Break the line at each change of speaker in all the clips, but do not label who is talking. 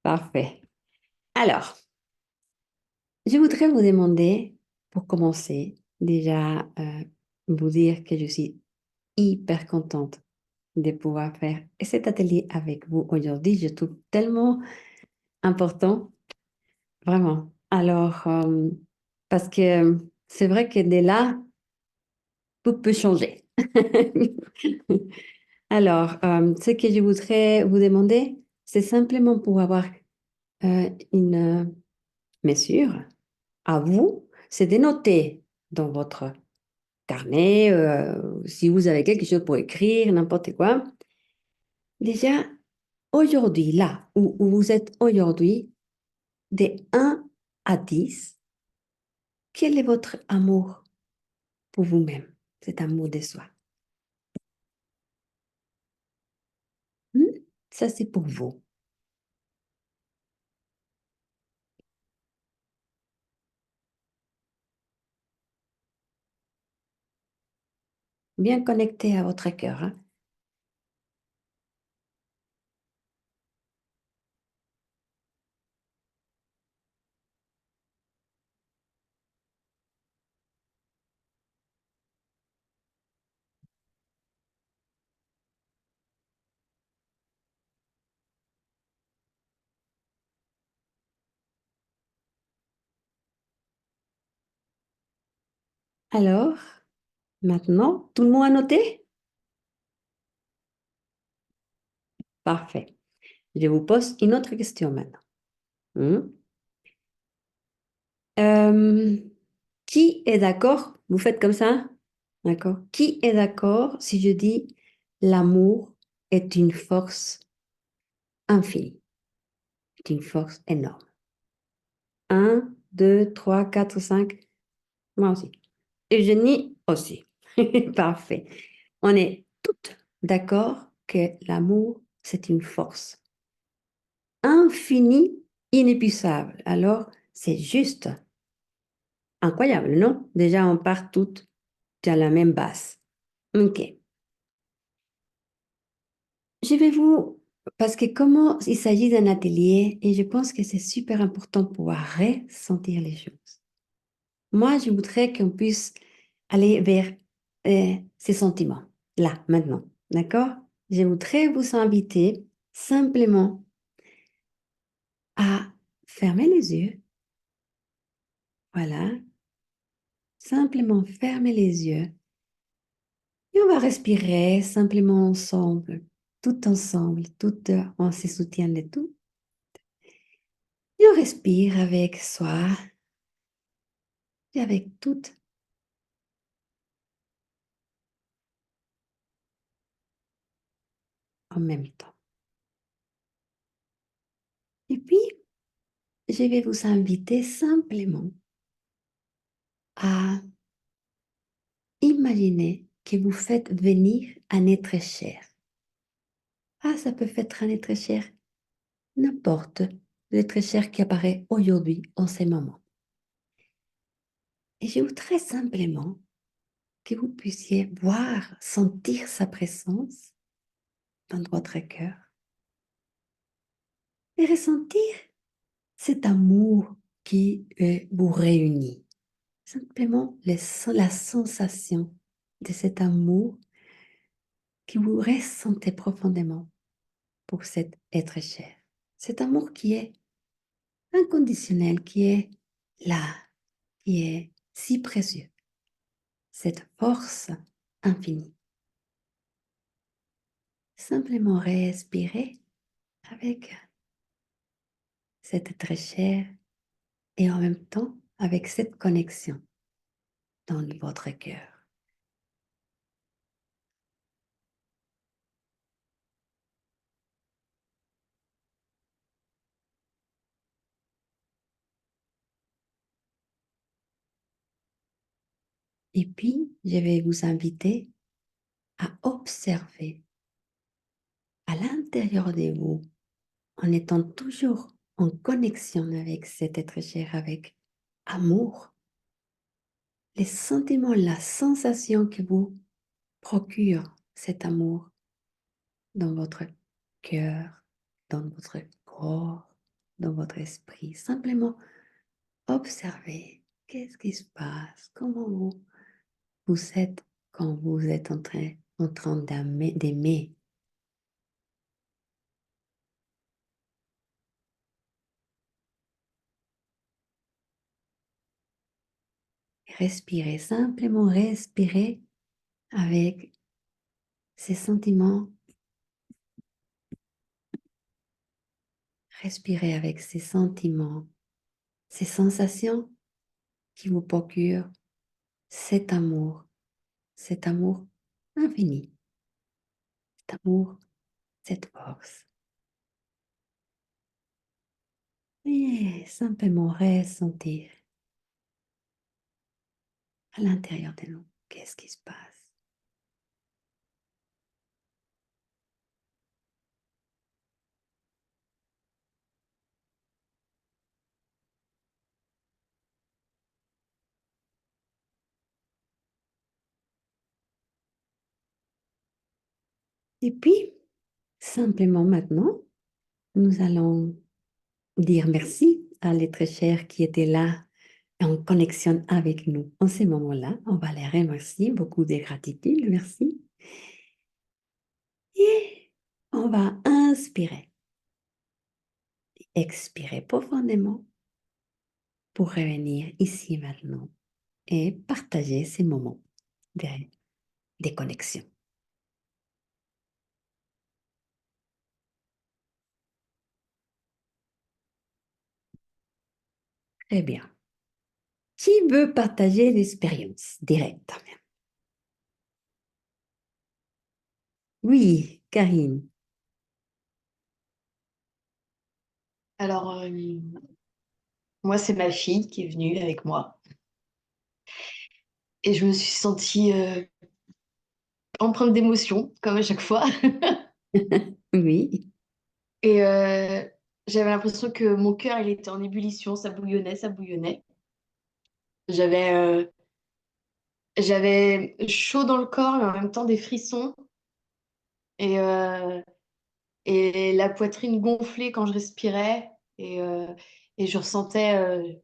Parfait. Alors, je voudrais vous demander, pour commencer, déjà vous dire que je suis hyper contente de pouvoir faire cet atelier avec vous aujourd'hui. Je trouve tellement important, vraiment. Alors, parce que c'est vrai que dès là, tout peut changer. Alors, ce que je voudrais vous demander, c'est simplement pour avoir une mesure à vous, c'est de noter dans votre carnet, si vous avez quelque chose pour écrire, n'importe quoi. Déjà, aujourd'hui, là où vous êtes aujourd'hui, de 1 à 10, quel est votre amour pour vous-même, cet amour de soi? Hmm? Ça, c'est pour vous. Bien connecté à votre cœur, hein. Alors, maintenant, tout le monde a noté? Parfait. Je vous pose une autre question maintenant. Hmm? Euh, qui est d'accord? Vous faites comme ça? D'accord. Qui est d'accord si je dis l'amour est une force infinie, est une force énorme? 1, 2, 3, 4, 5. Moi aussi. Eugénie aussi. Parfait. On est toutes d'accord que l'amour, c'est une force infinie, inépuisable. Alors, c'est juste incroyable, non? Déjà, on part toutes à la même base. OK. Je vais vous... Parce que comment il s'agit d'un atelier, et je pense que c'est super important de pouvoir ressentir les choses. Moi, je voudrais qu'on puisse aller vers ces sentiments, là, maintenant. D'accord? Je voudrais vous inviter simplement à fermer les yeux. Voilà. Simplement fermer les yeux. Et on va respirer simplement ensemble, tout ensemble, tout, on se soutient de tout. Et on respire avec soi et avec tout en même temps. Et puis, je vais vous inviter simplement à imaginer que vous faites venir un être cher. Ah, ça peut être un être cher, n'importe l'être cher qui apparaît aujourd'hui, en ce moment. Et je voudrais simplement que vous puissiez voir, sentir sa présence dans votre cœur et ressentir cet amour qui vous réunit. Simplement la sensation de cet amour que vous ressentez profondément pour cet être cher. Cet amour qui est inconditionnel, qui est là, qui est si précieux. Cette force infinie. Simplement respirer avec cet être cher et en même temps avec cette connexion dans votre cœur. Et puis, je vais vous inviter à observer à l'intérieur de vous, en étant toujours en connexion avec cet être cher, avec amour, les sentiments, la sensation que vous procure cet amour dans votre cœur, dans votre corps. dans votre esprit. Simplement observez qu'est-ce qui se passe, comment vous êtes quand vous êtes en train d'aimer. Respirez, simplement respirez avec ces sentiments. Respirez avec ces sentiments, ces sensations qui vous procurent cet amour infini, cet amour, cette force. Et simplement ressentir à l'intérieur de nous qu'est-ce qui se passe. Et puis, simplement maintenant, nous allons dire merci à l'être cher qui était là en connexion avec nous. En ce moment-là, on va les remercier, beaucoup de gratitude, merci. Et on va inspirer, expirer profondément pour revenir ici maintenant et partager ces moments de déconnexion. Très bien. Qui veut partager l'expérience directe? Oui, Karine.
Alors, moi, c'est ma fille qui est venue avec moi. Et je me suis sentie empreinte d'émotion, comme à chaque fois.
Oui,
Et j'avais l'impression que mon cœur, il était en ébullition, ça bouillonnait, ça bouillonnait. J'avais j'avais chaud dans le corps, mais en même temps des frissons. Et, euh, et la poitrine gonflée quand je respirais. Et, euh, et je ressentais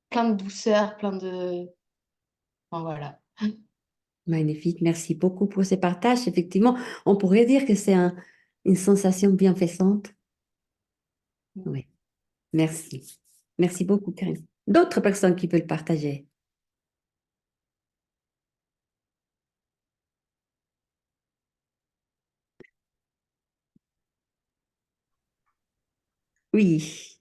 plein de douceur, plein de... Enfin, voilà.
magnifique. Merci beaucoup pour ces partages. Effectivement, on pourrait dire que c'est une sensation bienfaisante. Oui, merci. Merci beaucoup, Karine. D'autres personnes qui peuvent le partager? Oui.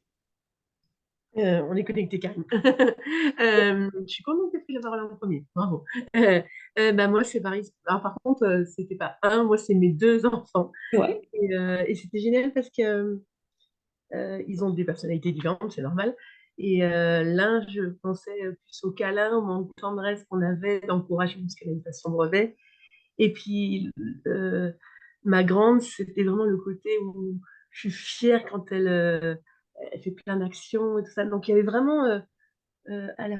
On est connecté, Karine. Je suis contente de pris la parole en premier. Bravo. Bah, moi, c'est pareil. Alors, par contre, c'était pas un, moi, c'est mes deux enfants.
Ouais.
Et c'était génial parce que ils ont des personnalités différentes, c'est normal. Et l'un, je pensais plus au câlin, au manque de tendresse qu'on avait, d'encouragement, parce qu'elle a une passion brevet. Et puis, euh, ma grande, c'était vraiment le côté où je suis fière quand elle fait plein d'actions et tout ça. Donc, il y avait vraiment à la,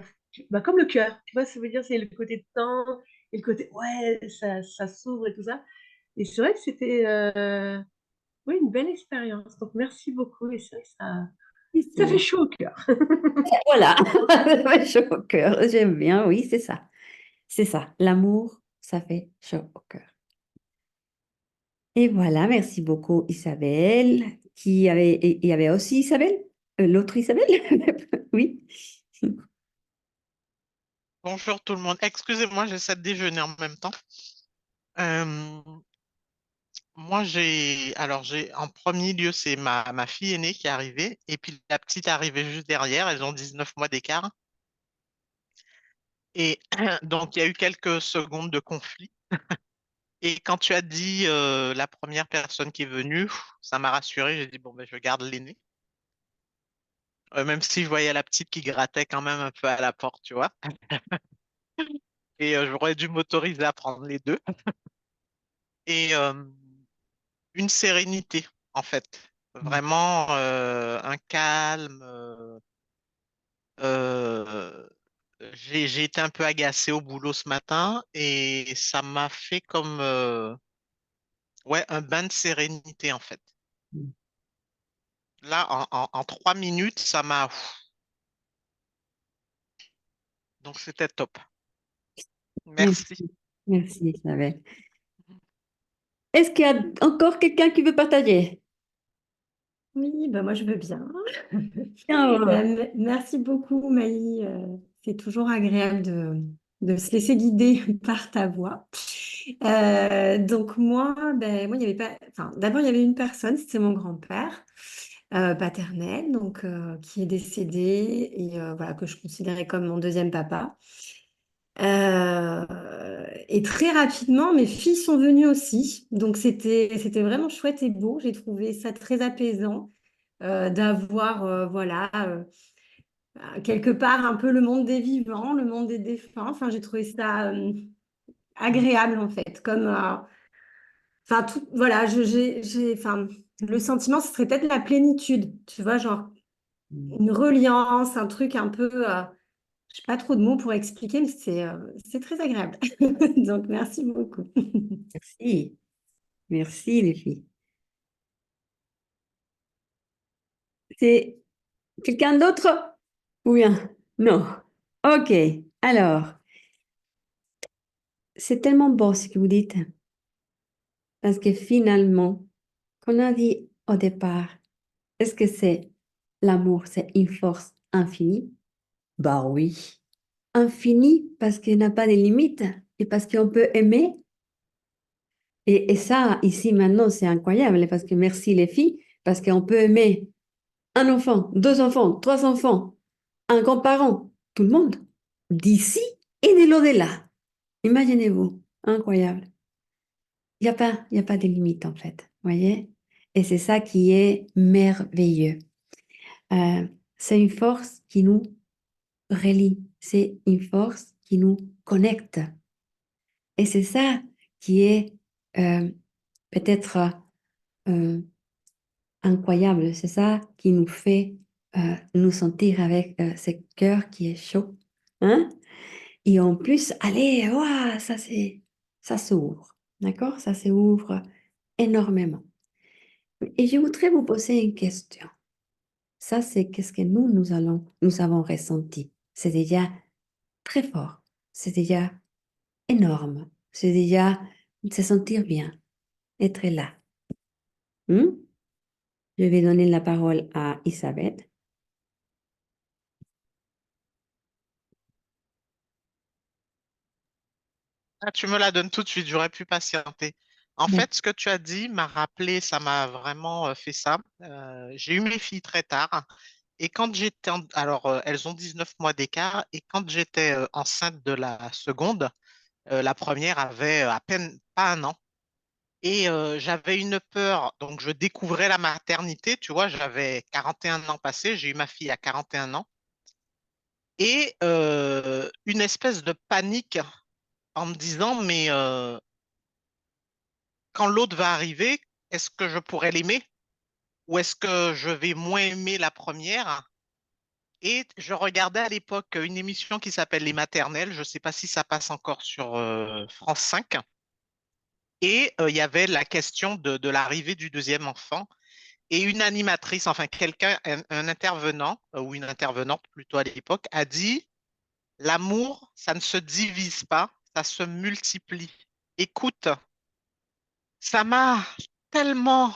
bah, comme le cœur, tu vois, ça veut dire c'est le côté temps et le côté ouais, ça s'ouvre et tout ça. Et c'est vrai que c'était oui, une belle expérience. Donc, merci beaucoup. Et c'est vrai que ça fait chaud au cœur.
Voilà, ça fait chaud au cœur. J'aime bien, oui, c'est ça. C'est ça. L'amour, ça fait chaud au cœur. Et voilà, merci beaucoup Isabelle. Il y avait aussi Isabelle, l'autre Isabelle. Oui.
Bonjour tout le monde. Excusez-moi, j'essaie de déjeuner en même temps. Euh, moi, j'ai en premier lieu, c'est ma fille aînée qui est arrivée, et puis la petite est arrivée juste derrière. Elles ont 19 mois d'écart. Et donc, il y a eu quelques secondes de conflit. Et quand tu as dit la première personne qui est venue, ça m'a rassurée. J'ai dit, bon, ben, je garde l'aînée. Même si je voyais la petite qui grattait quand même un peu à la porte, tu vois. Et j'aurais dû m'autoriser à prendre les deux. Et une sérénité, en fait. Vraiment un calme. Euh, j'ai été un peu agacée au boulot ce matin et ça m'a fait comme ouais, un bain de sérénité, en fait. Là, en 3 minutes, ça m'a... Donc, c'était top.
Merci,
Merci.
merci Isabelle. Est-ce qu'il y a encore quelqu'un qui veut partager?
Oui, bah moi je veux bien.
Ah,
Merci beaucoup, Maï. C'est toujours agréable de se laisser guider par ta voix. Donc moi, il y avait pas. Enfin, d'abord, il y avait une personne, c'était mon grand-père paternel, donc qui est décédé et voilà que je considérais comme mon deuxième papa. Et très rapidement, mes filles sont venues aussi. Donc c'était vraiment chouette et beau. J'ai trouvé ça très apaisant d'avoir voilà quelque part un peu le monde des vivants, le monde des défunts. Enfin, j'ai trouvé ça agréable en fait, comme enfin tout voilà, enfin le sentiment ce serait peut-être la plénitude, tu vois, genre une reliance, un truc un peu je n'ai pas trop de mots pour expliquer, mais c'est très agréable. Donc merci beaucoup.
merci. Merci les filles. C'est quelqu'un d'autre? Ou bien? Non. Ok. Alors, c'est tellement beau ce que vous dites. Parce que finalement, qu'on a dit au départ, est-ce que c'est l'amour, c'est une force infinie? Bah oui. Infinie parce qu'il n'a pas de limites et parce qu'on peut aimer. Et ça, ici, maintenant, c'est incroyable parce que merci les filles, parce qu'on peut aimer un enfant, deux enfants, trois enfants, un grand-parent, tout le monde, d'ici et de l'au-delà. Imaginez-vous, incroyable. Il y a pas de limite en fait, voyez? Et c'est ça qui est merveilleux. Euh, c'est une force qui nous relie, c'est une force qui nous connecte. Et c'est ça qui est euh, peut-être euh, incroyable, c'est ça qui nous fait nous sentir avec ce cœur qui est chaud. Hein? Et en plus, allez, ouah, ça s'ouvre, d'accord? Ça s'ouvre énormément. Et je voudrais vous poser une question. Ça, c'est qu'est-ce que nous avons ressenti. C'est déjà très fort. C'est déjà énorme. C'est déjà se sentir bien, être là. Hmm? Je vais donner la parole à Isabelle.
Ah, tu me la donnes tout de suite, j'aurais pu patienter. En
Oui.
fait, ce que tu as dit m'a rappelé, ça m'a vraiment fait ça. J'ai eu mes filles très tard. Et quand j'étais alors, elles ont 19 mois d'écart. Et quand j'étais enceinte de la seconde, la première avait à peine pas un an. Et j'avais une peur. Donc, je découvrais la maternité. Tu vois, j'avais 41 ans passés. J'ai eu ma fille à 41 ans. Et une espèce de panique en me disant, mais quand l'autre va arriver, est-ce que je pourrais l'aimer ou est-ce que je vais moins aimer la première? Et je regardais à l'époque une émission qui s'appelle Les Maternelles. Je ne sais pas si ça passe encore sur France 5. Et il y avait la question de l'arrivée du deuxième enfant. Et une animatrice, enfin quelqu'un, un intervenant ou une intervenante plutôt à l'époque, a dit, l'amour, ça ne se divise pas, ça se multiplie. Écoute, ça m'a tellement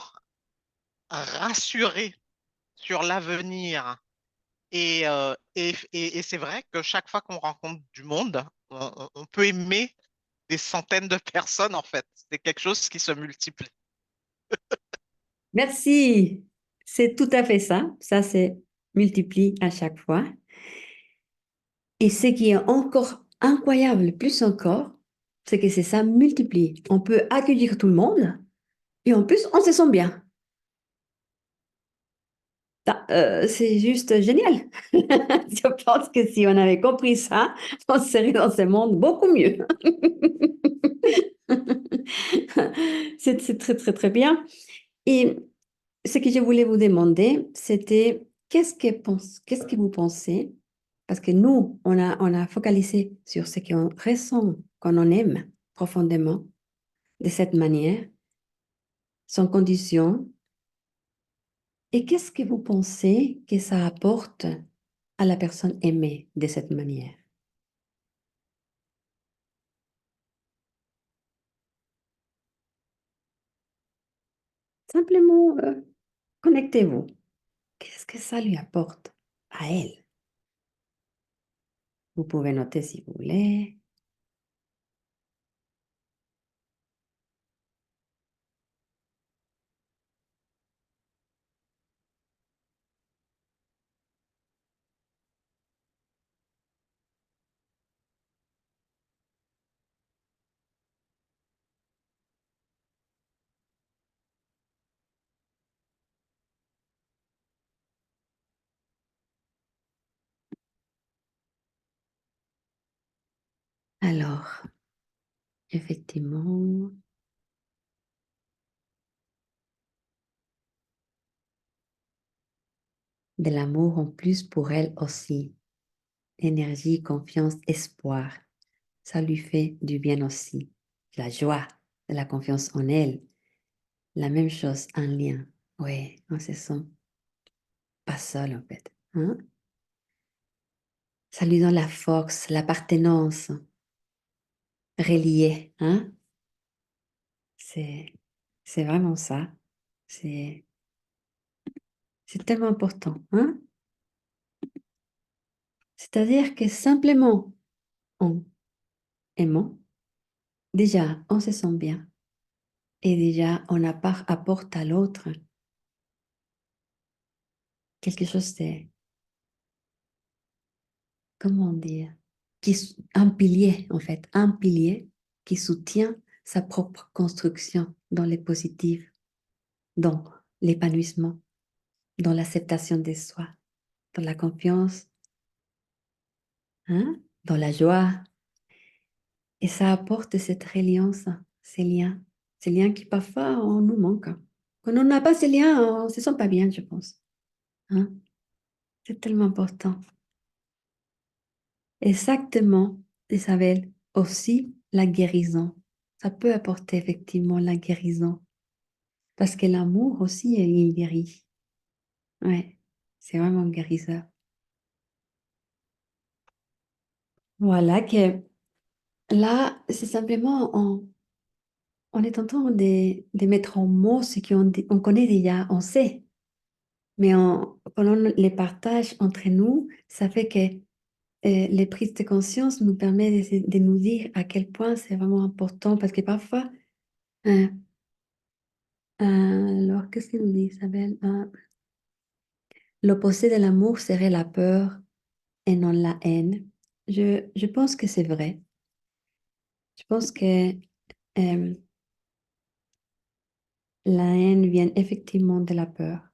rassuré sur l'avenir. Et c'est vrai que chaque fois qu'on rencontre du monde, on peut aimer des centaines de personnes, en fait. C'est quelque chose qui se multiplie.
Merci. C'est tout à fait ça. Ça se multiplie à chaque fois. Et ce qui est encore incroyable, plus encore, c'est que c'est ça multiplie. On peut accueillir tout le monde et en plus, on se sent bien. Ça, c'est juste génial. Je pense que si on avait compris ça, on serait dans ce monde beaucoup mieux. C'est très, très, très bien. Et ce que je voulais vous demander, c'était qu'est-ce que vous pensez? Parce que nous, on a focalisé sur ce qu'on ressent, qu'on en aime profondément, de cette manière, sans condition. Et qu'est-ce que vous pensez que ça apporte à la personne aimée de cette manière? Simplement, connectez-vous. Qu'est-ce que ça lui apporte à elle? Vous pouvez noter si vous voulez. Alors, effectivement, de l'amour en plus pour elle aussi. Énergie, confiance, espoir. Ça lui fait du bien aussi. La joie, de la confiance en elle. La même chose, un lien. Oui, on se sent pas seul en fait. Hein? Ça lui donne la force, l'appartenance, relié. Hein? C'est, c'est vraiment ça. C'est, c'est tellement important. Hein? C'est-à-dire que simplement en aimant, déjà, on se sent bien. Et déjà, on apporte à l'autre quelque chose de, comment dire, un pilier, en fait, un pilier qui soutient sa propre construction dans les positifs, dans l'épanouissement, dans l'acceptation de soi, dans la confiance, hein, dans la joie. Et ça apporte cette reliance, ces liens qui parfois on nous manquent. Quand on n'a pas ces liens, on ne se sent pas bien, je pense. Hein. C'est tellement important. Exactement, Isabelle, aussi la guérison. Ça peut apporter effectivement la guérison. Parce que l'amour aussi, il guérit. Ouais, c'est vraiment guérisseur. Voilà que là, c'est simplement, on est en train de mettre en mots ce on connaît déjà, on sait. Mais quand on les partage entre nous, ça fait que les prises de conscience nous permettent de nous dire à quel point c'est vraiment important. Parce que parfois, euh, alors, qu'est-ce qu'il nous dit, Isabelle? L'opposé de l'amour serait la peur et non la haine. Je pense que c'est vrai. Je pense que euh, la haine vient effectivement de la peur.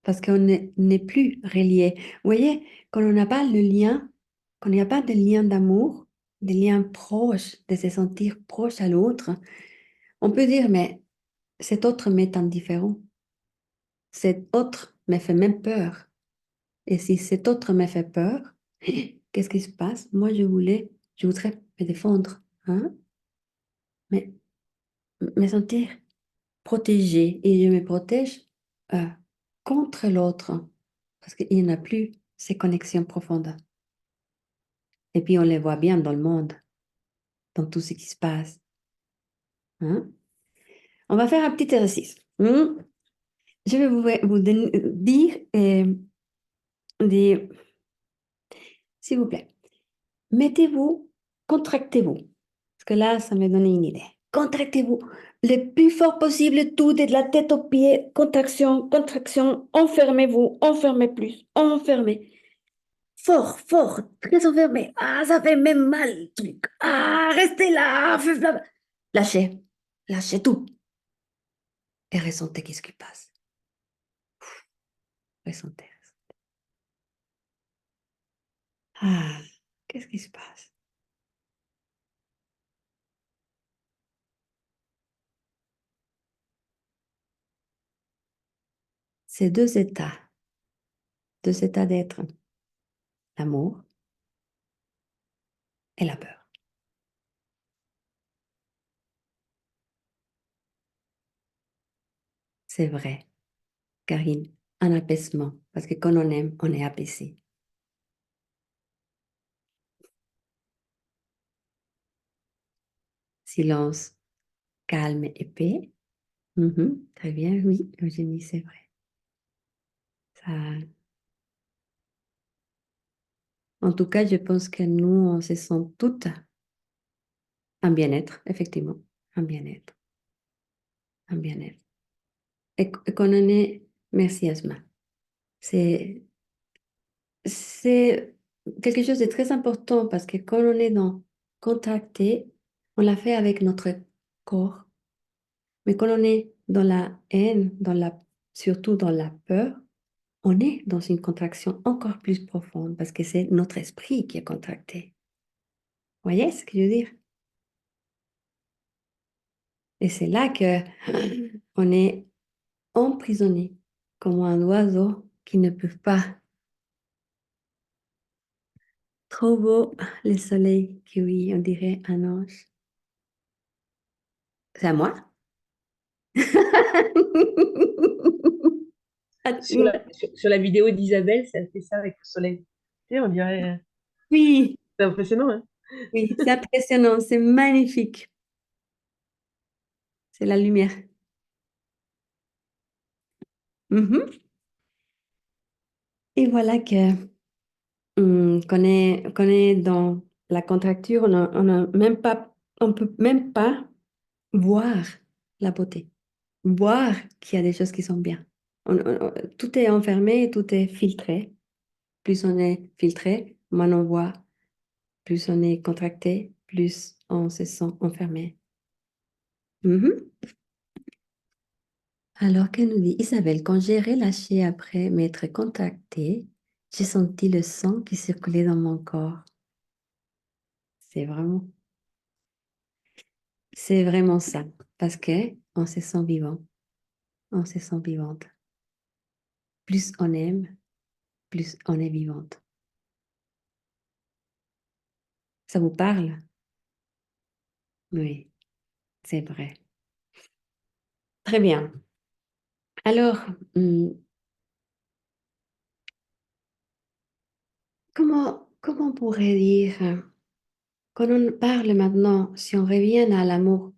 Parce qu'on n'est plus relié. Vous voyez, quand on n'a pas le lien, quand il n'y a pas de lien d'amour, de liens proches, de se sentir proche à l'autre, on peut dire, mais cet autre m'est indifférent. Cet autre me fait même peur. Et si cet autre me fait peur, qu'est-ce qui se passe? Moi, je voudrais me défendre, hein? Mais me sentir protégée. Et je me protège euh, contre l'autre parce qu'il n'y a plus ces connexions profondes. Et puis, on les voit bien dans le monde, dans tout ce qui se passe. Hein? On va faire un petit exercice. Je vais dire, s'il vous plaît, mettez-vous, contractez-vous. Parce que là, ça m'a donné une idée. Contractez-vous le plus fort possible, tout de la tête aux pieds. Contraction, contraction. Enfermez-vous, enfermez plus, enfermez. Fort, fort, très enfermé. Ah, ça fait même mal, le truc. Ah, restez là. Lâchez, lâchez tout. Et ressentez qu'est-ce qui passe. Ressentez. Ah, qu'est-ce qui se passe? Ces deux états d'être, l'amour et la peur. C'est vrai. Karine, un apaisement. Parce que quand on aime, on est apaisé. Silence, calme et paix. Très bien, oui, Eugénie, c'est vrai. Ça... En tout cas, je pense que nous, on se sent toutes un bien-être, effectivement, un bien-être, un bien-être. Et qu'on en est, merci Asma, c'est quelque chose de très important parce que quand on est dans contracté, on l'a fait avec notre corps. Mais quand on est dans la haine, surtout dans la peur, on est dans une contraction encore plus profonde parce que c'est notre esprit qui est contracté. Vous voyez ce que je veux dire? Et c'est là que on est emprisonné comme un oiseau qui ne peut pas. Trop beau, le soleil, qui oui, on dirait un ange. C'est à moi?
Sur la vidéo d'Isabelle, ça fait ça avec le soleil. Tu sais, on dirait.
Oui,
C'est impressionnant, hein?
oui, c'est impressionnant, c'est magnifique. C'est la lumière. Et voilà que qu'on est dans la contracture, on a même pas, on peut même pas voir la beauté, voir qu'il y a des choses qui sont bien. Tout est enfermé, tout est filtré. Plus on est filtré, moins on voit. Plus on est contracté, plus on se sent enfermé. Mhm. Alors que nous dit Isabelle, quand j'ai relâché après m'être contractée, j'ai senti le sang qui circulait dans mon corps. C'est vraiment, c'est vraiment ça. Parce que on se sent vivant, on se sent vivante. Plus on aime, plus on est vivante. Ça vous parle? Oui, c'est vrai. Très bien. Alors, comment on pourrait dire, quand on parle maintenant, si on revient à l'amour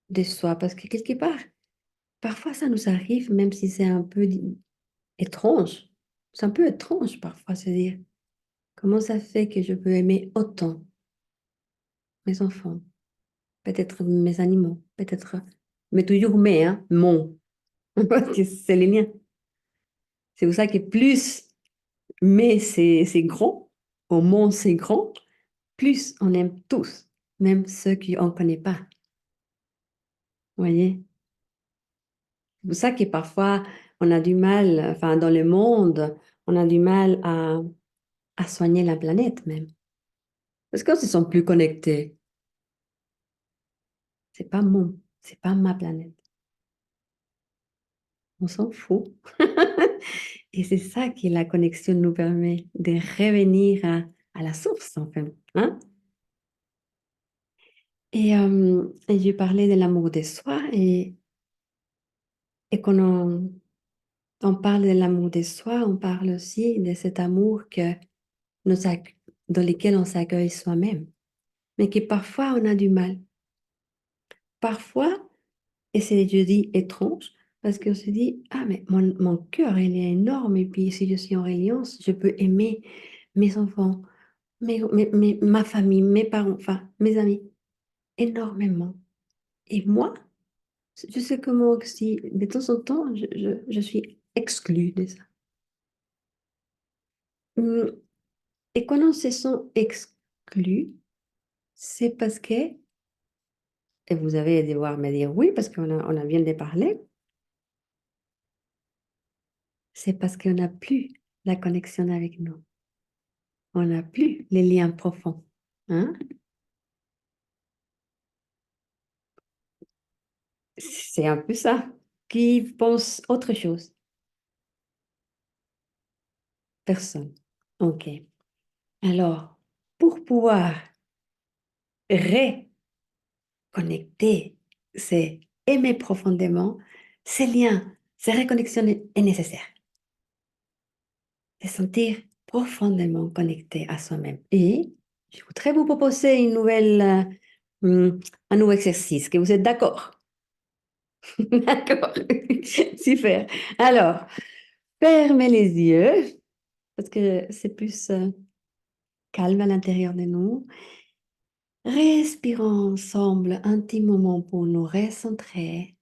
de soi, parce que quelque part, parfois ça nous arrive, même si c'est un peu étrange, c'est un peu étrange parfois se dire, comment ça fait que je peux aimer autant mes enfants, peut-être mes animaux, peut-être, mais toujours mes, hein, mon, parce que c'est les liens. C'est pour ça que plus mais c'est grand, au mon c'est grand, plus on aime tous, même ceux qu'on ne connaît pas. Vous voyez? C'est pour ça que parfois, on a du mal, enfin, dans le monde, on a du mal à soigner la planète même. Parce qu'on se sent plus connectés. C'est pas ma planète. On s'en fout. Et c'est ça que la connexion nous permet de revenir à la source, en fait. Hein? Et je parlais de l'amour de soi et quand on parle de l'amour de soi, on parle aussi de cet amour dans lequel on s'accueille soi-même, mais que parfois on a du mal. Parfois, et c'est, je dis, étrange, parce qu'on se dit, ah, mais mon cœur, il est énorme, et puis si je suis en résilience, je peux aimer mes enfants, ma famille, mes parents, enfin, mes amis, énormément. Et moi, je sais comment aussi, de temps en temps, je suis exclue de ça. Hum, Et quand on se sent exclu, c'est parce que, et vous allez devoir me dire oui, parce on a bien de parler, c'est parce qu'on n'a plus la connexion avec nous. On n'a plus les liens profonds. Hein? C'est un peu ça. Qui pense autre chose? Personne. OK. Alors, pour pouvoir reconnecter, c'est aimer profondément ces liens, Cette reconnexion est nécessaire. Se sentir profondément connecté à soi-même. Et je voudrais vous proposer un nouveau exercice, que vous êtes d'accord? D'accord, super. Alors, fermez les yeux, parce que c'est plus calme à l'intérieur de nous. Respirons ensemble un petit moment pour nous recentrer.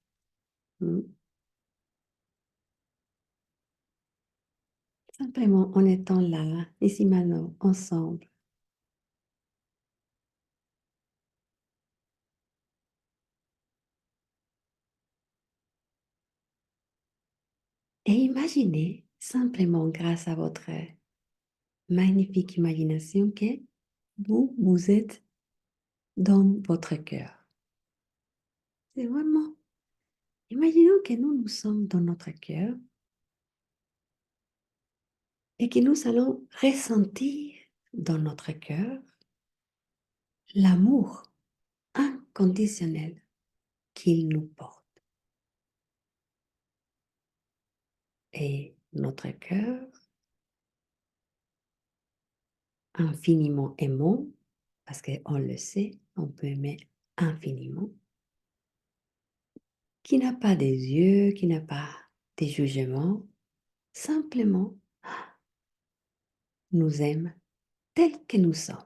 Simplement en étant là, ici maintenant, ensemble. Et imaginez simplement grâce à votre magnifique imagination que vous êtes dans votre cœur. C'est vraiment, imaginons que nous sommes dans notre cœur et que nous allons ressentir dans notre cœur l'amour inconditionnel qu'il nous porte. Et notre cœur, infiniment aimant, parce qu'on le sait, on peut aimer infiniment, qui n'a pas des yeux, qui n'a pas des jugements, simplement nous aime tels que nous sommes.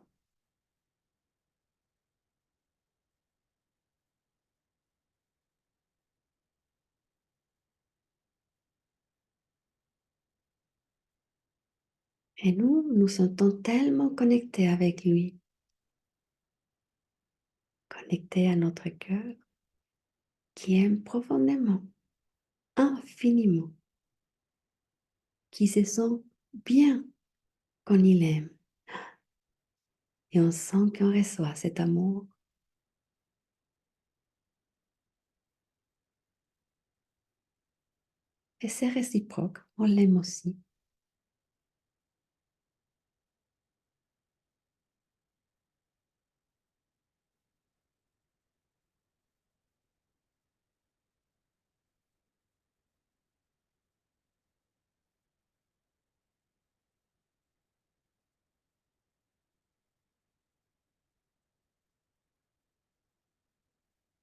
Et nous nous sentons tellement connectés avec lui, connectés à notre cœur, qui aime profondément, infiniment, qui se sent bien quand il aime. Et on sent qu'on reçoit cet amour. Et c'est réciproque, on l'aime aussi.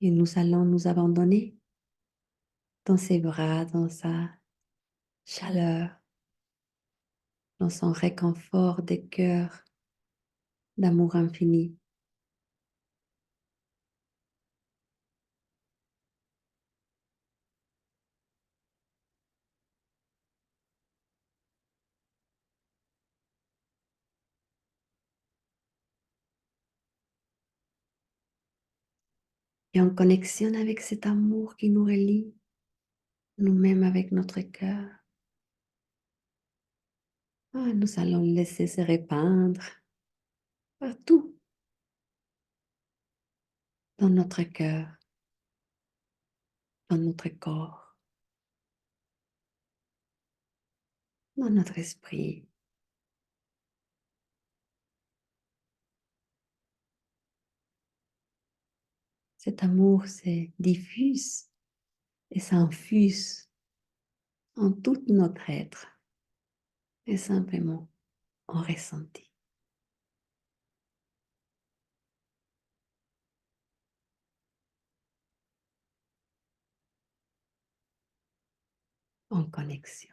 Et nous allons nous abandonner dans ses bras, dans sa chaleur, dans son réconfort de cœur, d'amour infini. Et en connexion avec cet amour qui nous relie, nous-mêmes avec notre cœur, nous allons le laisser se répandre partout dans notre cœur, dans notre corps, dans notre esprit. Cet amour se diffuse et s'infuse en tout notre être et simplement en ressenti, en connexion.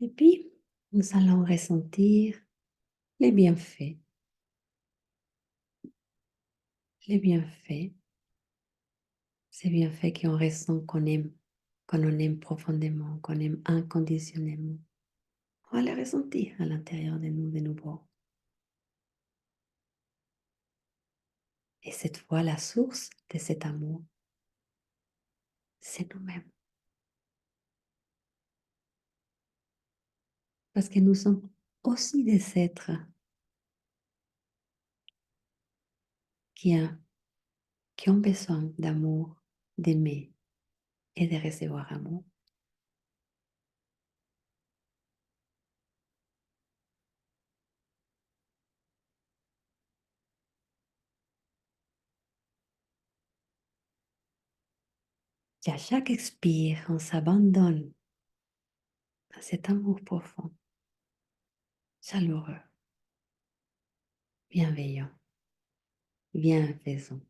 Et puis, nous allons ressentir les bienfaits, ces bienfaits qu'on ressent, qu'on aime profondément, qu'on aime inconditionnellement. On va les ressentir à l'intérieur de nos bras. Et cette fois, la source de cet amour, c'est nous-mêmes. Parce que nous sommes aussi des êtres qui ont besoin d'amour, d'aimer et de recevoir amour. Et à chaque expire, on s'abandonne à cet amour profond, chaleureux, bienveillant, bienfaisant.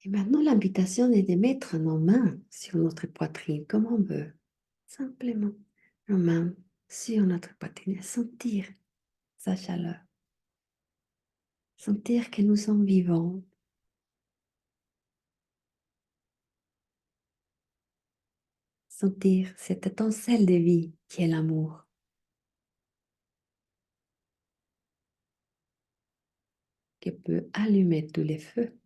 Et maintenant, l'invitation est de mettre nos mains sur notre poitrine, comme on veut. Simplement, nos mains sur notre poitrine, sentir sa chaleur, sentir que nous sommes vivants, sentir cette étincelle de vie qui est l'amour. Qui peut allumer tous les feux.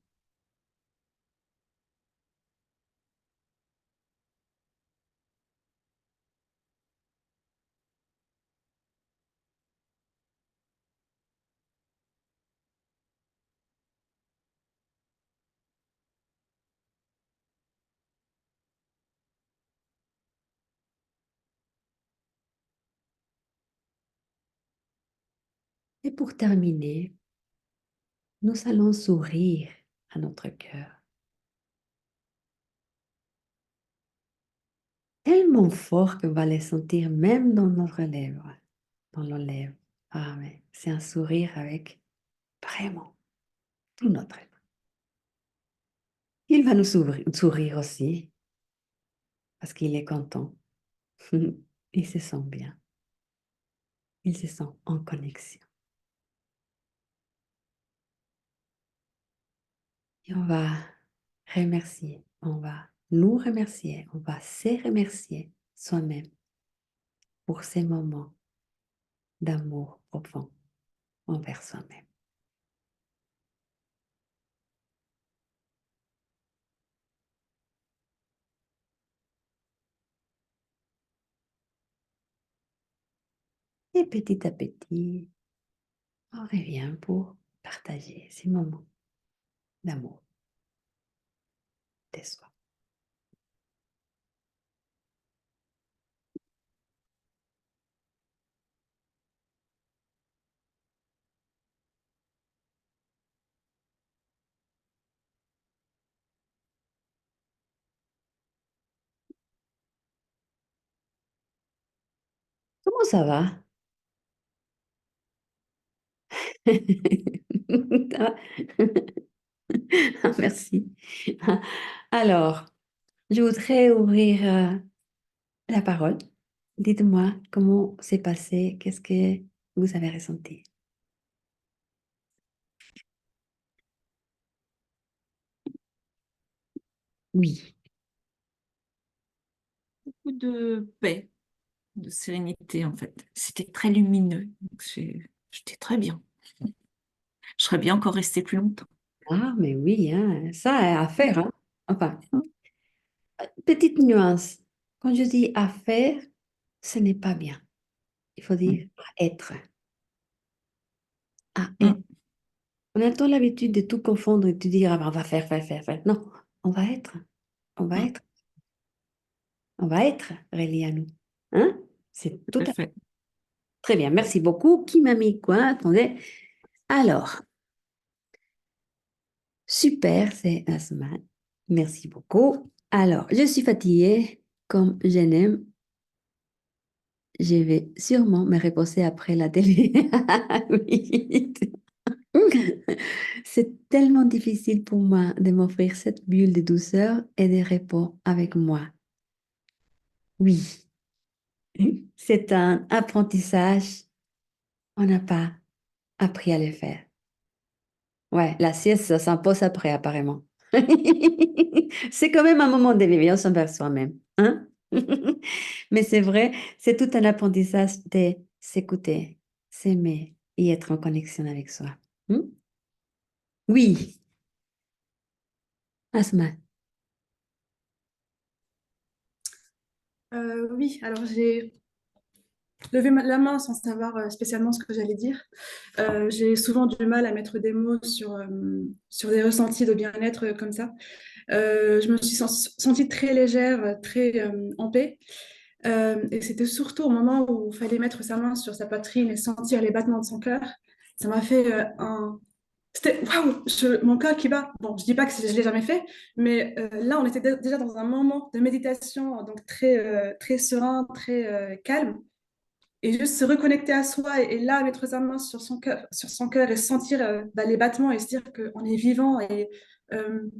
Et pour terminer, nous allons sourire à notre cœur. Tellement fort qu'on va les sentir même dans notre lèvre, dans nos lèvres. Ah mais c'est un sourire avec vraiment tout notre être. Il va nous sourire aussi parce qu'il est content. Il se sent bien. Il se sent en connexion. Et on va remercier, on va nous remercier, on va se remercier soi-même pour ces moments d'amour profond envers soi-même. Et petit à petit, on revient pour partager ces moments d'amour de soi. Comment ça va? Ça va. Ah, merci. Alors, je voudrais ouvrir la parole. Dites-moi comment c'est passé, qu'est-ce que vous avez ressenti? Oui.
Beaucoup de paix, de sérénité en fait. C'était très lumineux. Donc, j'étais très bien. Je serais bien encore restée plus longtemps.
Ah, mais oui, hein, ça est à faire, hein. Enfin, petite nuance. Quand je dis à faire, ce n'est pas bien. Il faut dire à être. À être.
Mm.
On a tant l'habitude de tout confondre et de dire, ah, ben, on va faire, faire, faire, faire. Non, on va être. On va
Mm.
être. On va être relié à nous. Hein? C'est tout
Tout à
à fait.
fait.
Très bien, merci beaucoup. Qui m'a mis quoi? Attendez. Alors, super, c'est Asma. Merci beaucoup. Alors, je suis fatiguée, comme je n'aime. Je vais sûrement me reposer après la télé. Oui. C'est tellement difficile pour moi de m'offrir cette bulle de douceur et de repos avec moi. Oui, c'est un apprentissage. On n'a pas appris à le faire. Ouais, la sieste, ça s'impose après, apparemment. C'est quand même un moment d'éveillance envers soi-même, hein? Mais c'est vrai, c'est tout un apprentissage de s'écouter, s'aimer et être en connexion avec soi. Hmm? Oui, Asma.
Oui, alors j'ai levé la main sans savoir spécialement ce que j'allais dire. J'ai souvent du mal à mettre des mots sur des ressentis de bien-être comme ça. Je me suis sentie très légère, très en paix. Et c'était surtout au moment où il fallait mettre sa main sur sa poitrine et sentir les battements de son cœur. Ça m'a fait un... C'était waouh, mon cœur qui bat. Bon, je dis pas que je l'ai jamais fait, mais là, on était déjà dans un moment de méditation, donc très serein, très calme. Et juste se reconnecter à soi et là, mettre sa main sur son cœur et sentir les battements et se dire qu'on est vivant et euh,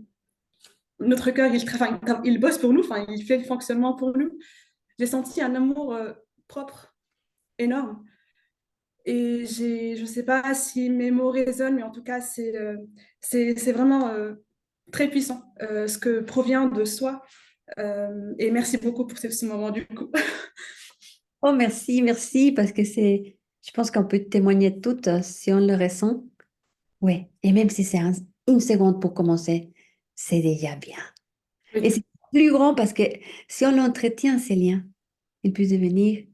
notre cœur, enfin, il bosse pour nous, enfin, il fait le fonctionnement pour nous. J'ai senti un amour propre, énorme. Et je ne sais pas si mes mots résonnent, mais en tout cas, c'est vraiment très puissant, ce que provient de soi. Et merci beaucoup pour ce moment, du coup.
Oh, merci, merci, parce que je pense qu'on peut témoigner toutes si on le ressent. Oui, et même si c'est une seconde pour commencer, c'est déjà bien. Et
Oui.
c'est plus grand parce que si on l'entretient, ces liens, ils peuvent devenir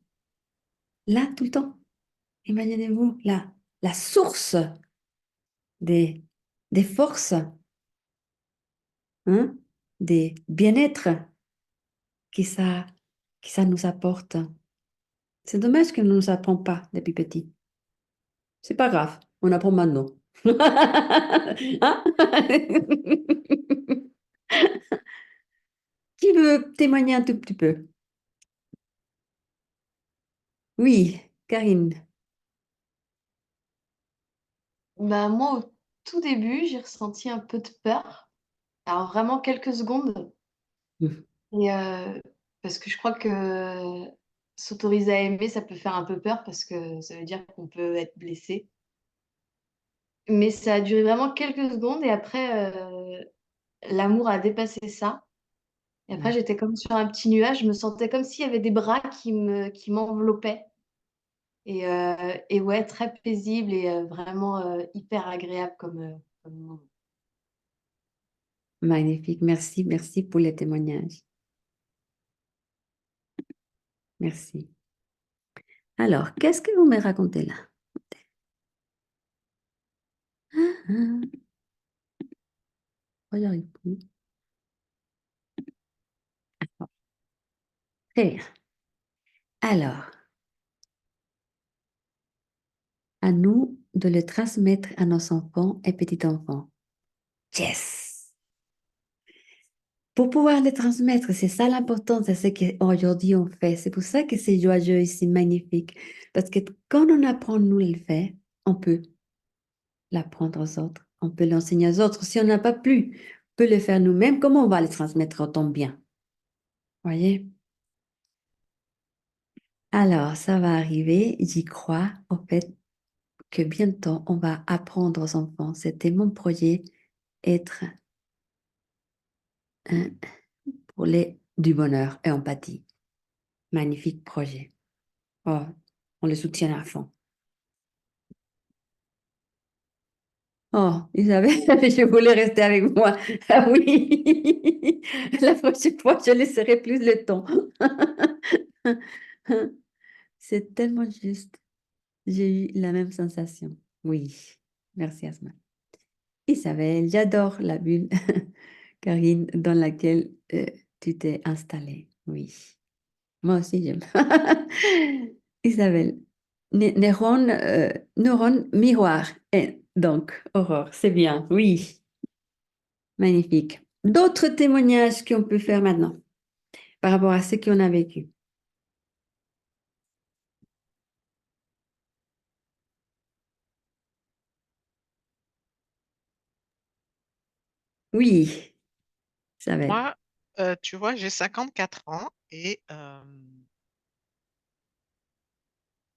là tout le temps. Imaginez-vous, là, la source des, des forces, hein, des bien-être que que ça nous apporte. C'est dommage que nous ne nous apprend pas depuis petit. C'est pas grave, on apprend maintenant. Hein? Qui veut témoigner un tout petit peu? Oui, Karine.
Bah, moi, au tout début, j'ai ressenti un peu de peur. Alors, vraiment quelques secondes.
Mm.
Et, parce que je crois que s'autoriser à aimer, ça peut faire un peu peur parce que ça veut dire qu'on peut être blessé. Mais ça a duré vraiment quelques secondes et après, l'amour a dépassé ça. Et après,
Ouais.
j'étais comme sur un petit nuage. Je me sentais comme s'il y avait des bras qui m'enveloppaient. Et ouais, très paisible et vraiment hyper agréable comme moment.
Magnifique, merci, merci pour les témoignages. Merci. Alors, qu'est-ce que vous me racontez là? Ah, oh, j'arrive plus. Très bien. Alors, à nous de le transmettre à nos enfants et petits-enfants. Yes! Pour pouvoir le transmettre, c'est ça l'importance de ce qu'aujourd'hui on fait. C'est pour ça que c'est joyeux et c'est magnifique. Parce que quand on apprend, nous, le faire, on peut l'apprendre aux autres. On peut l'enseigner aux autres. Si on n'a pas plus, on peut le faire nous-mêmes. Comment on va le transmettre autant bien? Voyez? Alors, ça va arriver, j'y crois, au fait que bientôt, on va apprendre aux enfants. C'était mon projet, être un pour les du bonheur et empathie. Magnifique projet. Oh, on le soutient à fond. Oh, Isabelle, je voulais rester avec moi. Ah oui, la prochaine fois, je laisserai plus le temps. C'est tellement juste. J'ai eu la même sensation. Oui, merci Asma. Isabelle, j'adore la bulle, Karine, dans laquelle tu t'es installée. Oui, moi aussi j'aime. Isabelle, neurone miroir. Et donc, Aurore, c'est bien. Oui, magnifique. D'autres témoignages qu'on peut faire maintenant par rapport à ce qu'on a vécu. Oui, Isabelle.
Moi, tu vois, j'ai 54 ans et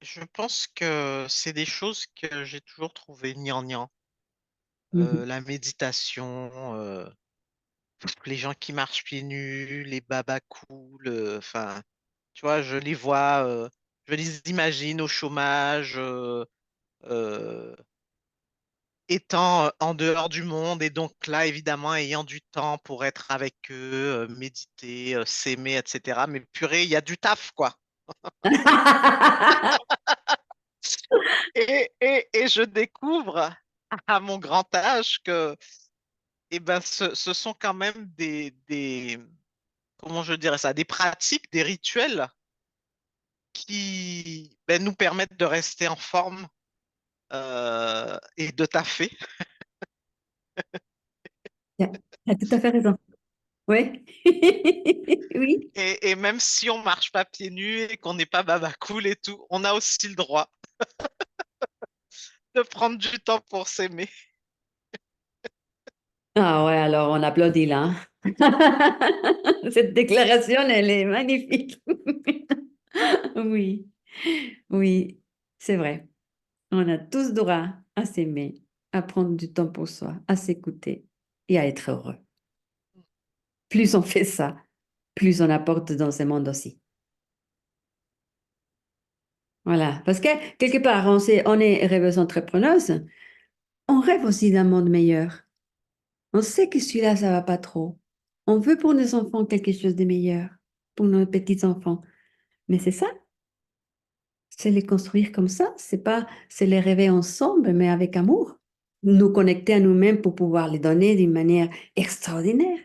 je pense que c'est des choses que j'ai toujours trouvées gnangnan.
Mhm.
La méditation, les gens qui marchent pieds nus, les babas cool, enfin, tu vois, je les vois, je les imagine au chômage, euh, étant en dehors du monde et donc là, évidemment, ayant du temps pour être avec eux, méditer, s'aimer, etc. Mais purée, il y a du taf, quoi. Et je découvre à mon grand âge que eh ben, ce sont quand même comment je dirais ça, des pratiques, des rituels qui ben, nous permettent de rester en forme et de taffer.
Tu as tout à fait raison. Oui. Oui.
Et même si on marche pas pieds nus et qu'on n'est pas baba cool et tout, on a aussi le droit de prendre du temps pour s'aimer.
Ah ouais, alors on applaudit là. Cette déclaration, elle est magnifique. Oui, oui, c'est vrai. On a tous droit à s'aimer, à prendre du temps pour soi, à s'écouter et à être heureux. Plus on fait ça, plus on apporte dans ce monde aussi. Voilà, parce que quelque part, on est rêveuse entrepreneuse, on rêve aussi d'un monde meilleur. On sait que celui-là, ça va pas trop. On veut pour nos enfants quelque chose de meilleur, pour nos petits-enfants. Mais c'est ça, c'est les construire comme ça. C'est pas, c'est les rêver ensemble, mais avec amour. Nous connecter à nous-mêmes pour pouvoir les donner d'une manière extraordinaire.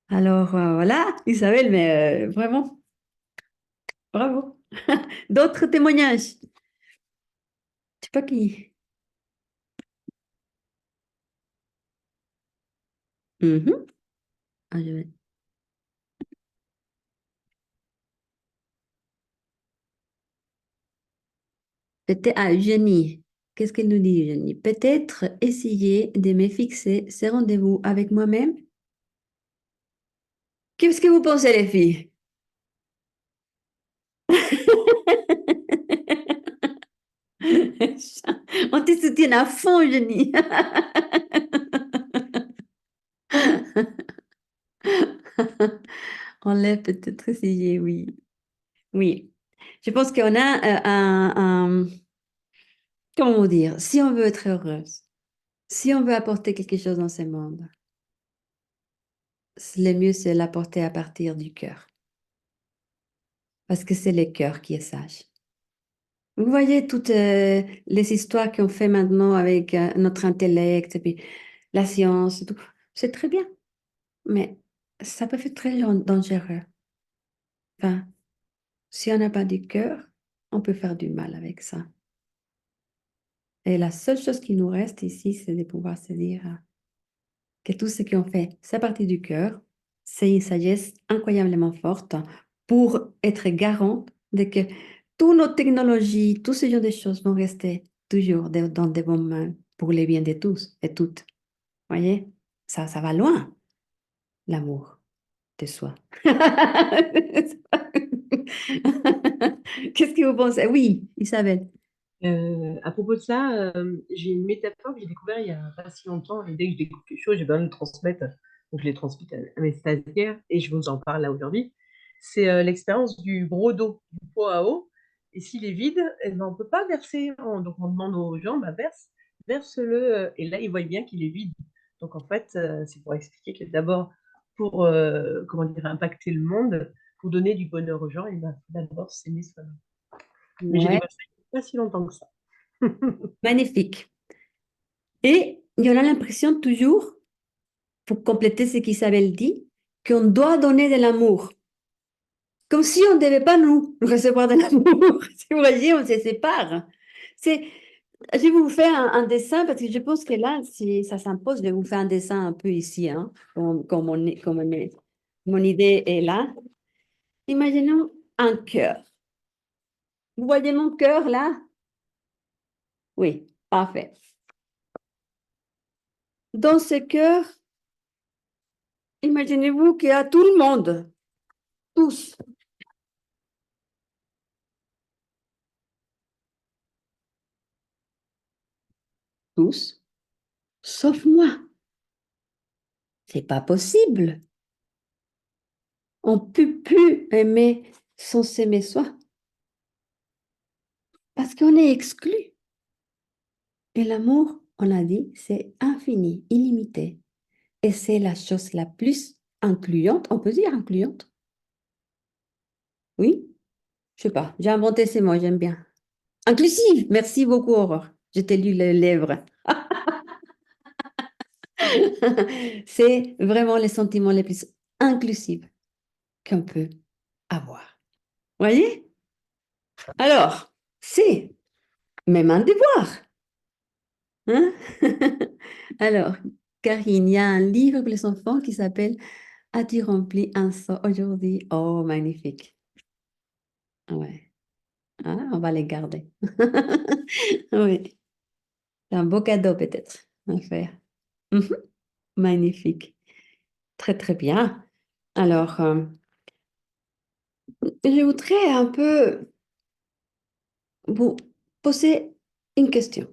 Alors voilà, Isabelle, mais vraiment, bravo. D'autres témoignages? Je sais pas qui. Mhm. Ah, peut-être, ah, Eugénie. Qu'est-ce qu'elle nous dit, Eugénie? Peut-être essayer de me fixer ces rendez-vous avec moi-même. Qu'est-ce que vous pensez, les filles? On te soutient à fond, Eugénie. On l'a peut-être essayé, oui. Oui. Je pense qu'on a comment vous dire, si on veut être heureuse, si on veut apporter quelque chose dans ce monde, le mieux, c'est l'apporter à partir du cœur. Parce que c'est le cœur qui est sage. Vous voyez toutes les histoires qu'on fait maintenant avec notre intellect et puis la science et tout. C'est très bien, mais ça peut être très dangereux. Enfin, si on n'a pas du cœur, on peut faire du mal avec ça. Et la seule chose qui nous reste ici, c'est de pouvoir se dire que tout ce qu'on fait, c'est à partir du cœur. C'est une sagesse incroyablement forte pour être garant de que toutes nos technologies, tous ce genre de choses vont rester toujours dans de bonnes mains pour le bien de tous et toutes. Voyez, ça va loin, l'amour de soi. Qu'est-ce que vous pensez? Oui, Isabelle.
À propos de ça, j'ai une métaphore que j'ai découvert il y a pas si longtemps. Et dès que je découvre quelque chose, j'ai besoin de le transmettre. Donc, je l'ai transmis à mes stagiaires et je vous en parle là aujourd'hui. C'est l'expérience du brodo, du pot à eau. Et s'il est vide, eh ben, on ne peut pas verser. Donc, on demande aux gens, bah, verse-le. Et là, ils voient bien qu'il est vide. Donc, en fait, c'est pour expliquer que d'abord, pour comment dire, impacter le monde, pour donner du bonheur aux gens, il va d'abord s'aimer soi-même. Mais j'ai
Ouais,
découvert ça il n'y a pas si longtemps que ça.
magnifique. Et il y en a l'impression toujours, pour compléter ce qu'Isabelle dit, qu'on doit donner de l'amour. Comme si on ne devait pas nous recevoir de l'amour. Vous voyez, on se sépare. C'est, je vais vous faire un dessin parce que je pense que là, si ça s'impose, je vais vous faire un dessin un peu ici, hein, mon idée est là. Imaginons un cœur. Vous voyez mon cœur là? Oui, parfait. Dans ce cœur, imaginez-vous qu'il y a tout le monde, tous, tous, sauf moi. C'est pas possible. On ne peut plus aimer sans s'aimer soi. Parce qu'on est exclu. Et l'amour, on a dit, c'est infini, illimité. Et c'est la chose la plus incluante, on peut dire incluante. Oui, je sais pas, j'ai inventé ces mots, j'aime bien. Inclusive, merci beaucoup Aurore. Je t'ai lu les lèvres. C'est vraiment les sentiments les plus inclusifs qu'on peut avoir. Voyez? Alors, c'est même un devoir. Hein? Alors, Karine, il y a un livre pour les enfants qui s'appelle As-tu rempli un seau aujourd'hui? Oh, magnifique. Ouais. Ah, on va les garder. Oui. C'est un beau cadeau peut-être à faire. Mhm. Magnifique. Très, très bien. Alors, je voudrais un peu vous poser une question.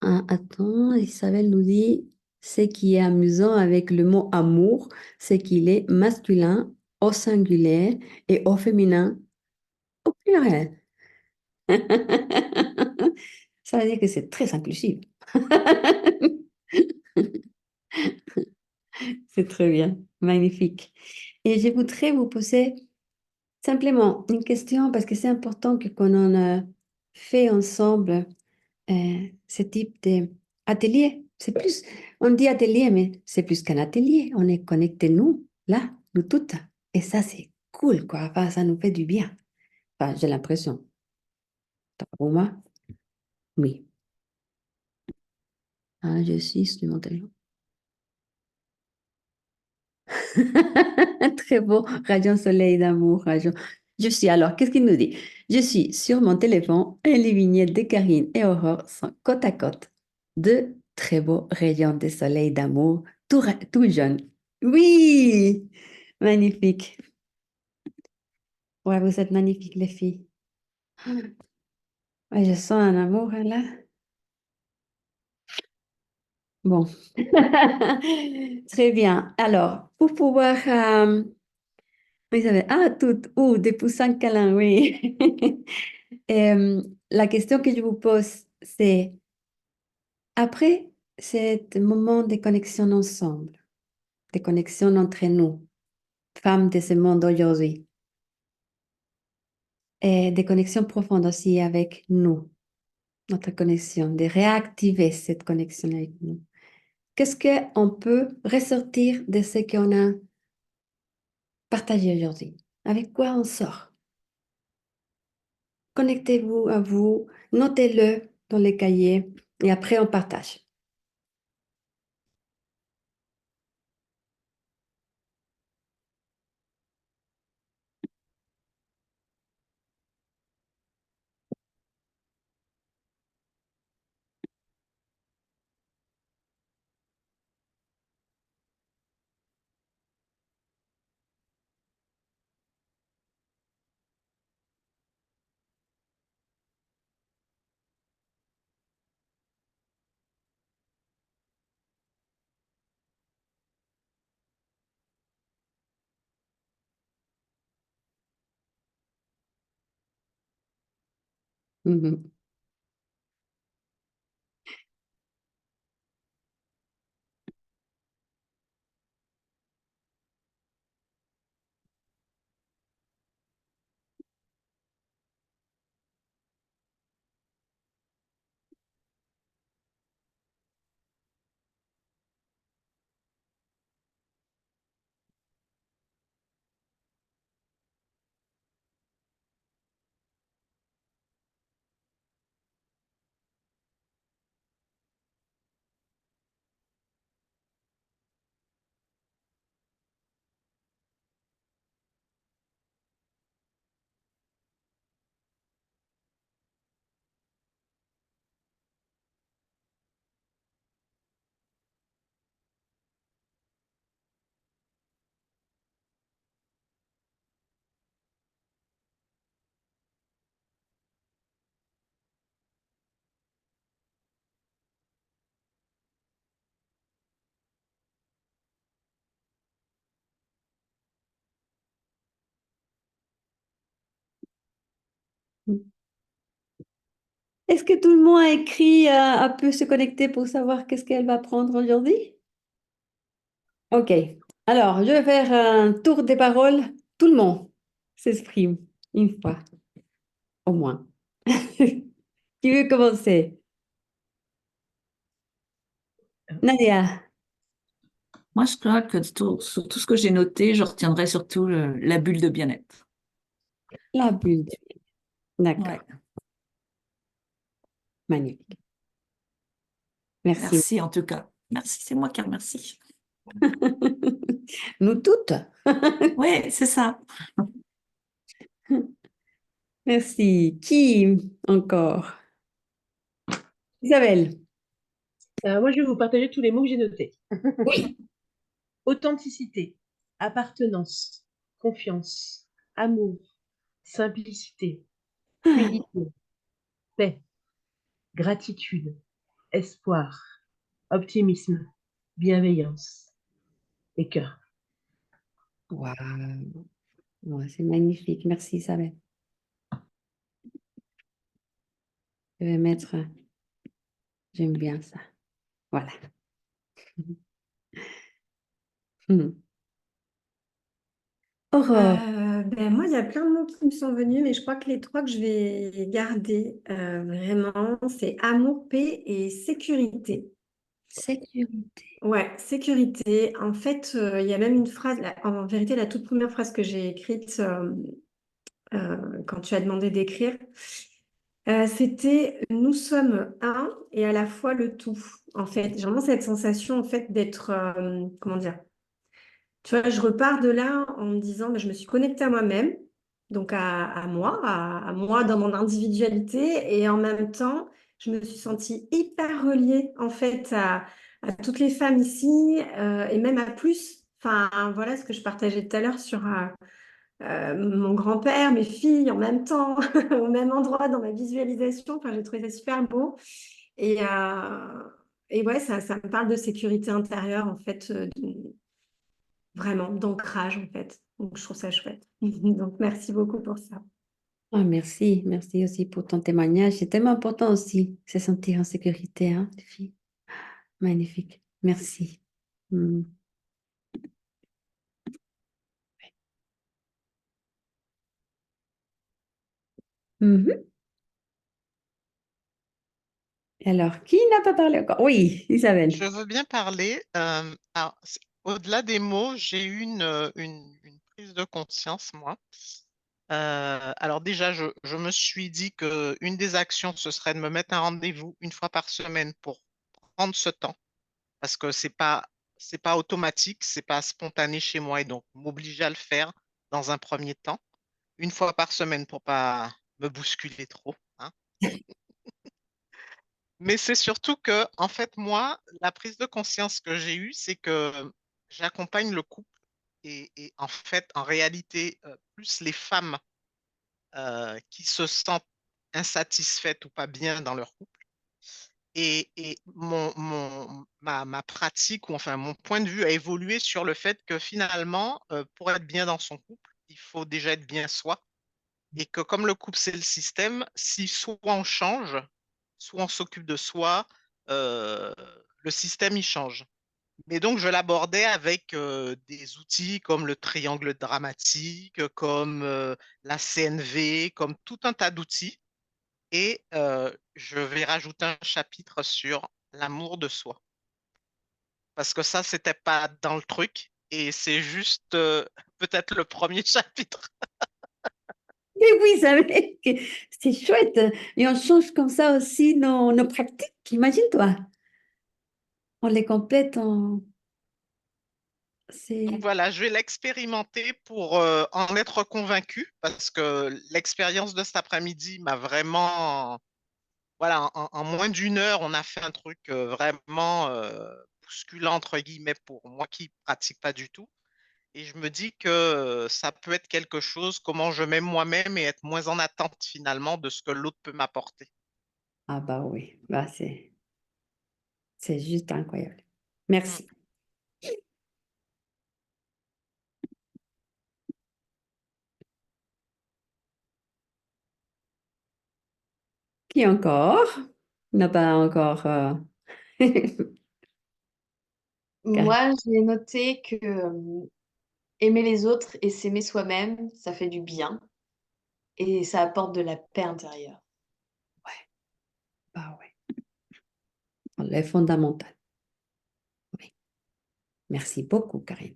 Ah, attends, Isabelle nous dit, ce qui est amusant avec le mot amour, c'est qu'il est masculin au singulier et au féminin au pluriel. Ça veut dire que c'est très inclusif. C'est très bien, magnifique. Et je voudrais vous poser simplement une question parce que c'est important que qu'on en a fait ensemble ce type d'atelier. C'est plus, on dit atelier, mais c'est plus qu'un atelier. On est connectés, nous, là, nous toutes. Et ça, c'est cool, quoi. Enfin, ça nous fait du bien. Enfin, j'ai l'impression. Pour moi, oui. Ah, je suis sur mon téléphone. Très beau, radiant soleil d'amour, radiant. Je suis alors, qu'est-ce qu'il nous dit? Je suis sur mon téléphone et les vignettes de Karine et Aurore sont côte à côte. Deux très beaux rayons de soleil d'amour, tout jeunes. Oui, magnifique. Ouais, vous êtes magnifiques, les filles. Ouais, je sens un amour là. Bon. Très bien. Alors, pour pouvoir oui, ça fait, ah, tout, ou des poussins câlins, oui. La question que je vous pose, c'est, après ce moment de connexion ensemble, de connexion entre nous, femmes de ce monde aujourd'hui, et de connexion profonde aussi avec nous, notre connexion, de réactiver cette connexion avec nous. Qu'est-ce qu'on peut ressortir de ce qu'on a partagé aujourd'hui? Avec quoi on sort? Connectez-vous à vous, notez-le dans les cahiers et après on partage. Mhm. Est-ce que tout le monde a écrit, peut se connecter pour savoir qu'est-ce qu'elle va prendre aujourd'hui? Ok. Alors, je vais faire un tour des paroles. Tout le monde s'exprime une fois, au moins. Qui veut commencer? Nadia,
Moi, je crois que sur tout ce que j'ai noté, je retiendrai surtout la bulle de bien-être.
la bulle. D'accord,
Ouais.
magnifique. Merci.
Merci en tout cas. Merci, c'est moi qui remercie.
Nous toutes.
Oui, c'est ça.
Merci. Qui encore? Isabelle.
Moi, je vais vous partager tous les mots que j'ai notés.
Oui.
Authenticité, appartenance, confiance, amour, simplicité, fluidité, paix, gratitude, espoir, optimisme, bienveillance et cœur.
Waouh. Ouais, c'est magnifique. Merci Isabelle. Je vais mettre. J'aime bien ça. Voilà. Aurore.
Moi, il y a plein de mots qui me sont venus, mais je crois que les trois que je vais garder vraiment, c'est amour, paix et sécurité.
Sécurité.
Ouais, sécurité. En fait, il y a même une phrase, en vérité, la toute première phrase que j'ai écrite quand tu as demandé d'écrire, c'était nous sommes un et à la fois le tout. En fait, j'ai vraiment cette sensation en fait d'être, comment dire, tu vois, je repars de là en me disant, je me suis connectée à moi-même, donc à moi dans mon individualité, et en même temps, je me suis sentie hyper reliée en fait à toutes les femmes ici, et même à plus. Enfin, voilà ce que je partageais tout à l'heure sur mon grand-père, mes filles en même temps, au même endroit dans ma visualisation. Enfin, j'ai trouvé ça super beau. Et, ouais, ça me parle de sécurité intérieure, en fait, vraiment d'ancrage en fait. Donc je trouve ça chouette. Donc merci beaucoup pour ça.
Ah, merci. Merci aussi pour ton témoignage. C'est tellement important aussi, se sentir en sécurité, hein, les filles. Magnifique. Merci. Mm. Mhm. Alors, qui n'a pas parlé encore? Oui, Isabelle.
Je veux bien parler. Alors, au-delà des mots, j'ai eu une prise de conscience, moi. Alors déjà, je me suis dit que une des actions, ce serait de me mettre un rendez-vous une fois par semaine pour prendre ce temps, parce que c'est pas automatique, c'est pas spontané chez moi, et donc m'obliger à le faire dans un premier temps, une fois par semaine pour pas me bousculer trop, hein. Mais c'est surtout que, en fait, moi, la prise de conscience que j'ai eue, c'est que j'accompagne le couple et en fait, en réalité, plus les femmes qui se sentent insatisfaites ou pas bien dans leur couple. Et ma pratique, ou enfin mon point de vue a évolué sur le fait que finalement, pour être bien dans son couple, il faut déjà être bien soi. Et que comme le couple, c'est le système, si soit on change, soit on s'occupe de soi, euh, le système, il change. Mais donc, je l'abordais avec des outils comme le triangle dramatique, comme la CNV, comme tout un tas d'outils. Et je vais rajouter un chapitre sur l'amour de soi. Parce que ça, c'était pas dans le truc. Et c'est juste peut-être le premier chapitre.
Mais oui, Isabelle, c'est chouette. Et on change comme ça aussi nos pratiques. Imagine-toi. On les complète en...
Donc
C'est...
voilà, je vais l'expérimenter pour en être convaincu, parce que l'expérience de cet après-midi m'a vraiment... Voilà, en moins d'une heure, on a fait un truc vraiment bousculant, entre guillemets, pour moi qui pratique pas du tout. Et je me dis que ça peut être quelque chose, comment je m'aime moi-même et être moins en attente finalement de ce que l'autre peut m'apporter.
Ah bah oui, bah c'est juste incroyable.
Mm.
Merci. Qui encore n'a pas encore...
Moi, j'ai noté que aimer les autres et s'aimer soi-même, ça fait du bien et ça apporte de la paix intérieure.
Bah ouais, elle fondamental. Oui. Merci beaucoup, Karine.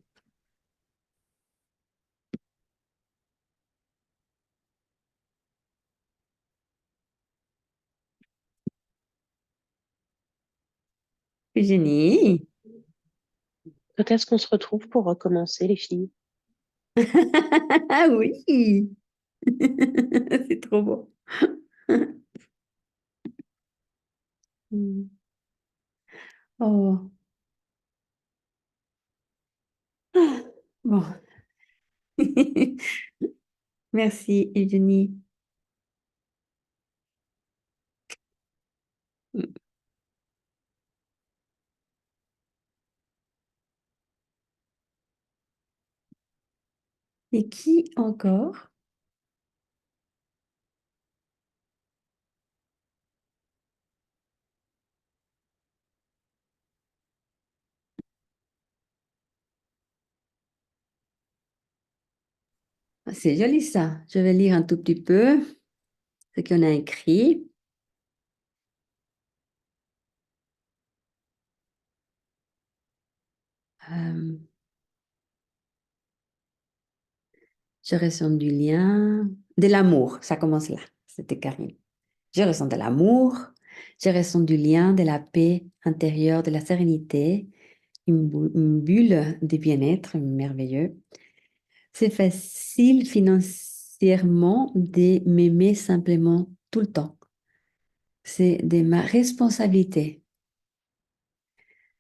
Eugénie.
Quand est-ce qu'on se retrouve pour recommencer, les filles?
Ah oui, c'est trop beau. Oh. Bon. Merci, Eugénie. Et qui encore? C'est joli ça. Je vais lire un tout petit peu ce qu'on a écrit. Euh, je ressens du lien, de l'amour. Ça commence là. C'était Karine. Je ressens de l'amour. Je ressens du lien, de la paix intérieure, de la sérénité, une bulle de bien-être merveilleux. C'est facile financièrement de m'aimer simplement tout le temps. C'est de ma responsabilité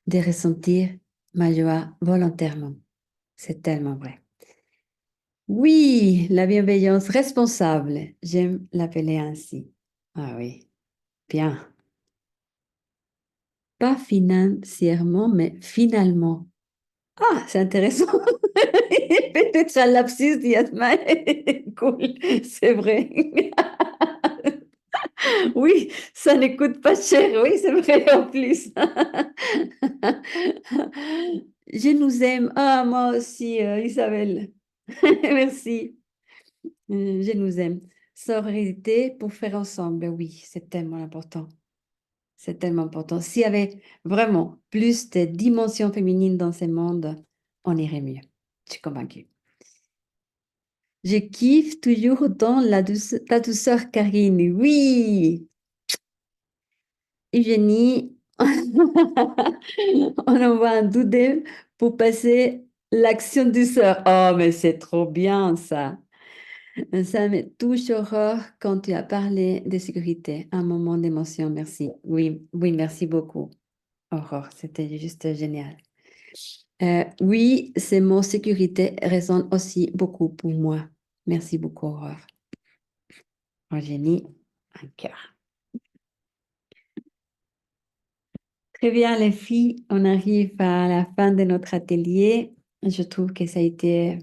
de ressentir ma joie volontairement. C'est tellement vrai. Oui, la bienveillance responsable. J'aime l'appeler ainsi. Ah oui, bien. Pas financièrement, mais finalement. Ah, c'est intéressant. Peut-être un lapsus, Yasmin. Cool, c'est vrai. Oui, ça ne coûte pas cher. Oui, c'est vrai en plus. Je nous aime. Ah, moi aussi, Isabelle. Merci. Je nous aime. Sororité pour faire ensemble. Oui, c'est tellement important. C'est tellement important. S'il y avait vraiment plus de dimensions féminines dans ce monde, on irait mieux. Je suis convaincue. Je kiffe toujours autant ta douceur, Karine. Oui. Eugénie, on envoie un doudou pour passer l'action douceur. Oh, mais c'est trop bien ça. Ça me touche, Aurore, quand tu as parlé de sécurité. Un moment d'émotion, merci. Oui, oui, merci beaucoup, Aurore. C'était juste génial. Oui, ces mots sécurité résonnent aussi beaucoup pour moi. Merci beaucoup, Aurore. Eugénie, un cœur. Très bien, les filles, on arrive à la fin de notre atelier. Je trouve que ça a été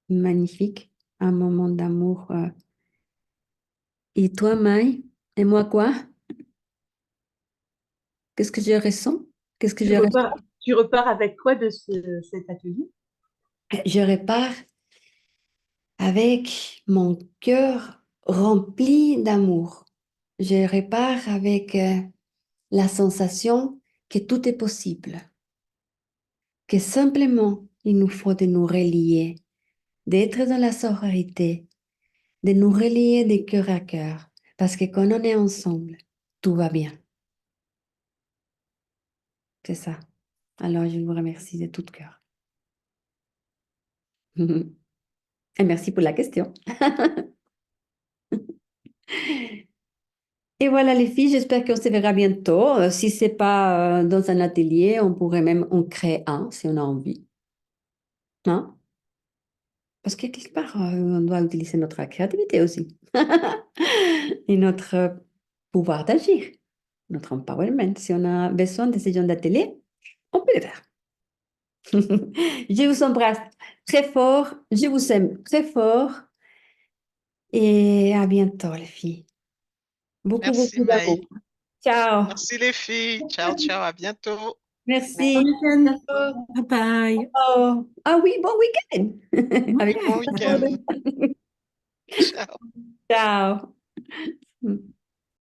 magnifique, un moment d'amour. Et toi, Maï? Et moi, quoi? Qu'est-ce que je ressens? Qu'est-ce que
Tu
je ressens?
repars, tu repars avec quoi de cet atelier?
Je repars avec mon cœur rempli d'amour. Je repars avec la sensation que tout est possible, que simplement il nous faut de nous relier, d'être dans la sororité, de nous relier de cœur à cœur, parce que quand on est ensemble, tout va bien. C'est ça. Alors, je vous remercie de tout cœur. Et merci pour la question. Et voilà les filles, j'espère qu'on se verra bientôt. Si ce n'est pas dans un atelier, on pourrait même en créer un si on a envie. Hein? Parce que quelque part, on doit utiliser notre créativité aussi. Et notre pouvoir d'agir, notre empowerment. Si on a besoin de ce genre d'atelier, on peut le faire. Je vous embrasse très fort, je vous aime très fort et à bientôt les filles. Beaucoup,
Merci
beaucoup
Maï.
d'amour. Ciao.
Merci les filles. Ciao, ciao, à bientôt.
Bon
Merci.
week-end.
Bye bye.
Oh. Ah oui, bon week-end. Avec
Bon week-end. Ciao.
Ciao.